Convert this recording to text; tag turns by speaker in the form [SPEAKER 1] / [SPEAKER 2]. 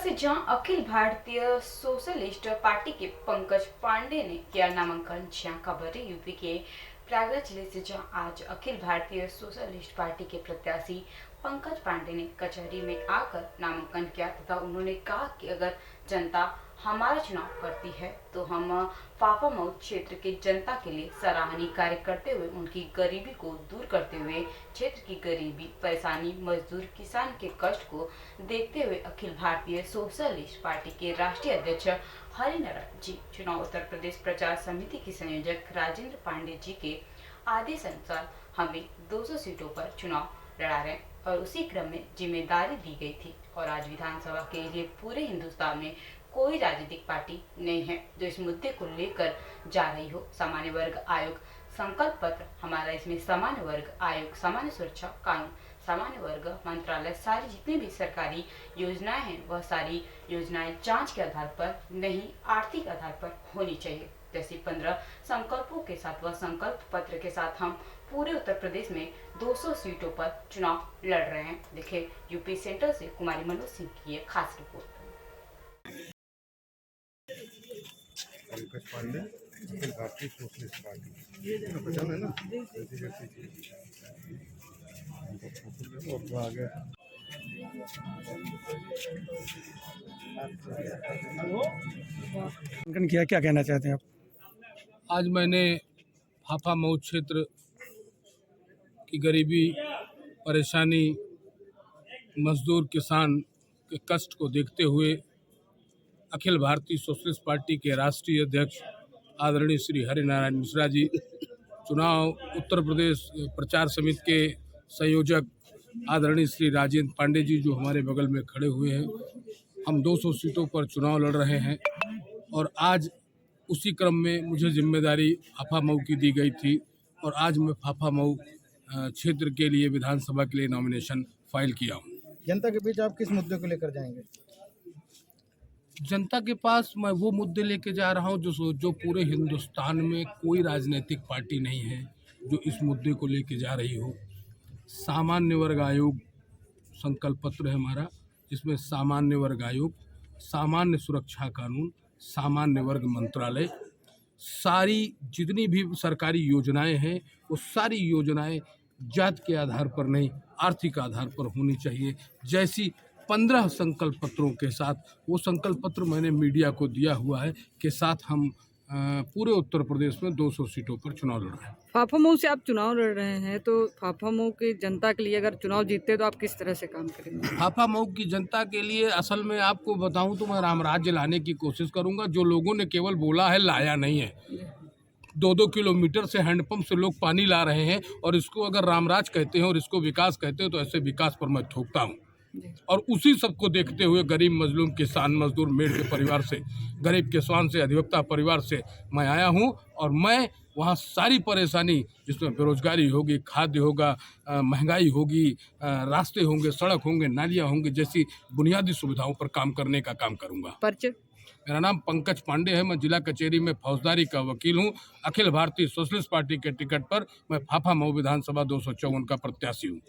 [SPEAKER 1] से जहां Akhil Bharatiya socialist party के पंकज पांडे ने किया नामांकन, जहां खबर है यूपी के प्रयागराज जिले से जहां आज अखिल भारतीय सोशलिस्ट पार्टी के प्रत्याशी पंकज पांडे ने कचहरी में आकर नामांकन किया तथा उन्होंने कहा कि अगर जनता हमारा चुनाव करती है तो हम फाफा मऊ क्षेत्र के जनता के लिए सराहनीय कार्य करते हुए उनकी गरीबी को दूर करते हुए क्षेत्र की गरीबी, परेशानी, मजदूर, किसान के कष्ट को देखते हुए अखिल भारतीय सोशलिस्ट पार्टी के राष्ट्रीय अध्यक्ष हरिनारायण जी चुनाव उत्तर प्रदेश प्रचार समिति के संयोजक राजेंद्र पांडे जी के आदेश अनुसार हमें 200 सीटों पर चुनाव लड़ा रहे और उसी क्रम में जिम्मेदारी दी गई थी। और आज विधानसभा के लिए पूरे हिंदुस्तान में कोई राजनीतिक पार्टी नहीं है जो इस मुद्दे को लेकर जा रही हो। सामान्य वर्ग आयोग संकल्प पत्र हमारा, इसमें सामान्य वर्ग आयोग, सामान्य सुरक्षा कानून, सामान्य वर्ग मंत्रालय, सारी जितनी भी सरकारी योजनाएं हैं वह सारी योजनाएं जांच के आधार पर नहीं, आर्थिक आधार पर होनी चाहिए। जैसे 15 संकल्पों के साथ वह संकल्प पत्र के साथ हम पूरे उत्तर प्रदेश में 200 सीटों पर चुनाव लड़ रहे हैं। देखिए यूपी सेंटर से कुमारी मनोज सिंह की ये खास report.
[SPEAKER 2] Pankaj Pandey, Akhil Bharatiya socialist party पहचान है ना, और आगे
[SPEAKER 3] किया, क्या कहना चाहते हैं आप?
[SPEAKER 4] आज मैंने फाफा मऊ क्षेत्र की गरीबी, परेशानी, मजदूर, किसान के कष्ट को देखते हुए अखिल भारतीय सोशलिस्ट पार्टी के राष्ट्रीय अध्यक्ष आदरणीय श्री हरिनारायण मिश्रा जी, चुनाव उत्तर प्रदेश प्रचार समिति के संयोजक आदरणीय श्री राजेंद्र पांडे जी जो हमारे बगल में खड़े हुए हैं, हम 200 सीटों पर चुनाव लड़ रहे हैं। और आज उसी क्रम में मुझे जिम्मेदारी फाफा मऊ की दी गई थी और आज मैं फाफा मऊ क्षेत्र के लिए विधानसभा के लिए नॉमिनेशन फाइल किया हूँ।
[SPEAKER 3] जनता के बीच आप किस मुद्दे को लेकर जाएंगे?
[SPEAKER 4] जनता के पास मैं वो मुद्दे लेके जा रहा हूँ जो पूरे हिंदुस्तान में कोई राजनीतिक पार्टी नहीं है जो इस मुद्दे को लेके जा रही हो। सामान्य वर्ग आयोग संकल्प पत्र है हमारा, जिसमें सामान्य वर्ग आयोग, सामान्य सुरक्षा कानून, सामान्य वर्ग मंत्रालय, सारी जितनी भी सरकारी योजनाएं हैं वो सारी योजनाएं जात के आधार पर नहीं, आर्थिक आधार पर होनी चाहिए। जैसी 15 संकल्प पत्रों के साथ, वो संकल्प पत्र मैंने मीडिया को दिया हुआ है के साथ हम पूरे उत्तर प्रदेश में 200 सीटों पर चुनाव लड़ रहे हैं।
[SPEAKER 5] फाफा मऊ से आप चुनाव लड़ रहे हैं तो फाफा मऊ की जनता के लिए अगर चुनाव जीतते तो आप किस तरह से काम करेंगे?
[SPEAKER 4] फाफा मऊ की जनता के लिए असल में आपको बताऊं तो मैं रामराज्य लाने की कोशिश करूंगा। जो लोगों ने केवल बोला है, लाया नहीं है। 2-2 किलोमीटर से हैंडपंप से लोग पानी ला रहे हैं और इसको अगर रामराज कहते हैं और इसको विकास कहते हैं तो ऐसे विकास पर मैं थोपता हूँ। और उसी सबको देखते हुए गरीब, मजलूम, किसान, मजदूर, मेड़ के परिवार से, गरीब किसान से, अधिवक्ता परिवार से मैं आया हूं और मैं वहां सारी परेशानी जिसमें बेरोजगारी होगी, खाद्य होगा, महंगाई होगी, रास्ते होंगे, सड़क होंगे, नालियां होंगी, जैसी बुनियादी सुविधाओं पर काम करने का काम करूंगा।
[SPEAKER 5] परिचय?
[SPEAKER 4] मेरा नाम पंकज पांडे है। मैं जिला कचहरी में फौजदारी का वकील हूं। अखिल भारतीय सोशलिस्ट पार्टी के टिकट पर मैं फाफा मऊ विधानसभा 254 का प्रत्याशी हूं।